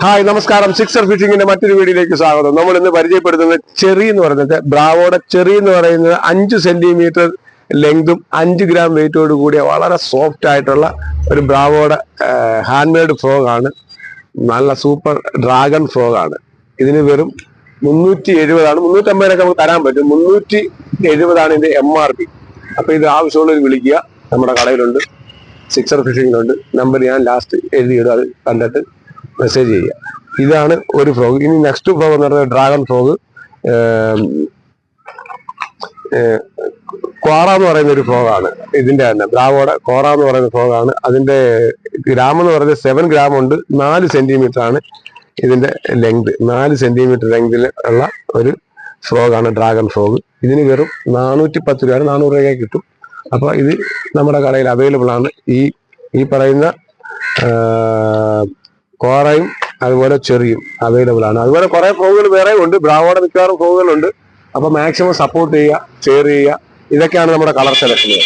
Hi നമസ്കാരം. Sixer ഫിഷിങ്ങിന്റെ മറ്റൊരു വീഡിയോയിലേക്ക് സ്വാഗതം. നമ്മൾ ഇന്ന് പരിചയപ്പെടുത്തുന്നത് ചെറി എന്ന് പറയുന്നത് ബ്രാവോയുടെ ചെറി എന്ന് പറയുന്നത് 5 സെന്റിമീറ്റർ ലെങ്തും 5 ഗ്രാം വെയിറ്റോട് കൂടിയ വളരെ സോഫ്റ്റ് ആയിട്ടുള്ള ഒരു ബ്രാവോയുടെ ഹാൻഡ് മെയ്ഡ് ഫ്രോഗ് ആണ്. നല്ല സൂപ്പർ ഡ്രാഗൺ ഫ്രോഗ് ആണ്. ഇതിന് വെറും 370 350 നമുക്ക് തരാൻ പറ്റും. 370 ഇതിന്റെ MRP. അപ്പൊ ഇത് ആവശ്യമുള്ളവർ വിളിക്കുക. നമ്മുടെ കടയിലുണ്ട്, സിക്സർ ഫിഷിങ്ങിലുണ്ട്. നമ്പർ ഞാൻ ലാസ്റ്റ് എഴുതിയിടും, അത് കണ്ടിട്ട് മെസ്സേജ് ചെയ്യുക. ഇതാണ് ഒരു ഫ്രോഗ്. ഇനി നെക്സ്റ്റ് ഫ്രോഗ് എന്ന് പറയുന്നത് ഡ്രാഗൺ ഫ്രോഗ്. കോറ എന്ന് പറയുന്ന ഒരു ഫ്രോഗാണ്. ഇതിന്റെ തന്നെ ബ്രാവോയുടെ കോറ എന്ന് പറയുന്ന ഫ്രോഗാണ്. അതിന്റെ ഗ്രാം എന്ന് പറയുന്നത് 7 ഗ്രാം ഉണ്ട്. 4 സെന്റിമീറ്റർ ആണ് ഇതിന്റെ ലെങ്ത്. 4 സെന്റിമീറ്റർ ലെങ്തിൽ ഉള്ള ഒരു ഫ്രോഗാണ് ഡ്രാഗൺ ഫ്രോഗ്. ഇതിന് വെറും 410 രൂപയാണ്. 400 രൂപയ്ക്ക് കിട്ടും. അപ്പൊ ഇത് നമ്മുടെ കടയിൽ അവൈലബിൾ ആണ്. ഈ പറയുന്ന കോറയും അതുപോലെ ചെറിയും അവൈലബിൾ ആണ്. അതുപോലെ കുറെ ഫ്രോഗുകൾ വേറെ ഉണ്ട്. ബ്രാവോയുടെ മിക്കവാറും ഫ്രോഗുകളുണ്ട്. അപ്പൊ മാക്സിമം സപ്പോർട്ട് ചെയ്യുക, ഷെയർ ചെയ്യുക. ഇതൊക്കെയാണ് നമ്മുടെ കളർ സെലക്ഷനുകൾ.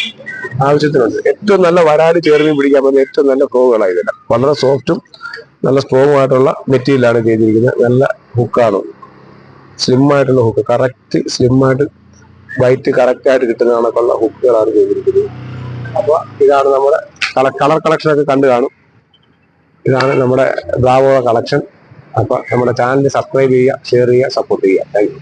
ആവശ്യത്തിനുണ്ട്. ഏറ്റവും നല്ല വരാല് ചേർമീൻ പിടിക്കാൻ പറ്റുന്ന ഏറ്റവും നല്ല ഫ്രോഗുകളാണ് ഇതെല്ലാം. വളരെ സോഫ്റ്റും നല്ല സ്ട്രോങ് ആയിട്ടുള്ള മെറ്റീരിയലാണ് ചെയ്തിരിക്കുന്നത്. നല്ല ഹുക്കാണ്, സ്ലിം ആയിട്ടുള്ള ഹുക്ക്, കറക്റ്റ് സ്ലിം ആയിട്ട് വൈറ്റ് കറക്റ്റ് ആയിട്ട് കിട്ടുന്ന കണക്കുള്ള ഹുക്കുകളാണ് ചെയ്തിരിക്കുന്നത്. അപ്പൊ ഇതാണ് നമ്മുടെ കളർ കളക്ഷൻ ഒക്കെ കണ്ടു കാണും. ഇതാണ് നമ്മുടെ ബ്രാവോ കളക്ഷൻ. അപ്പൊ നമ്മുടെ ചാനൽ സബ്സ്ക്രൈബ് ചെയ്യുക, ഷെയർ ചെയ്യുക, സപ്പോർട്ട് ചെയ്യുക. Thank you.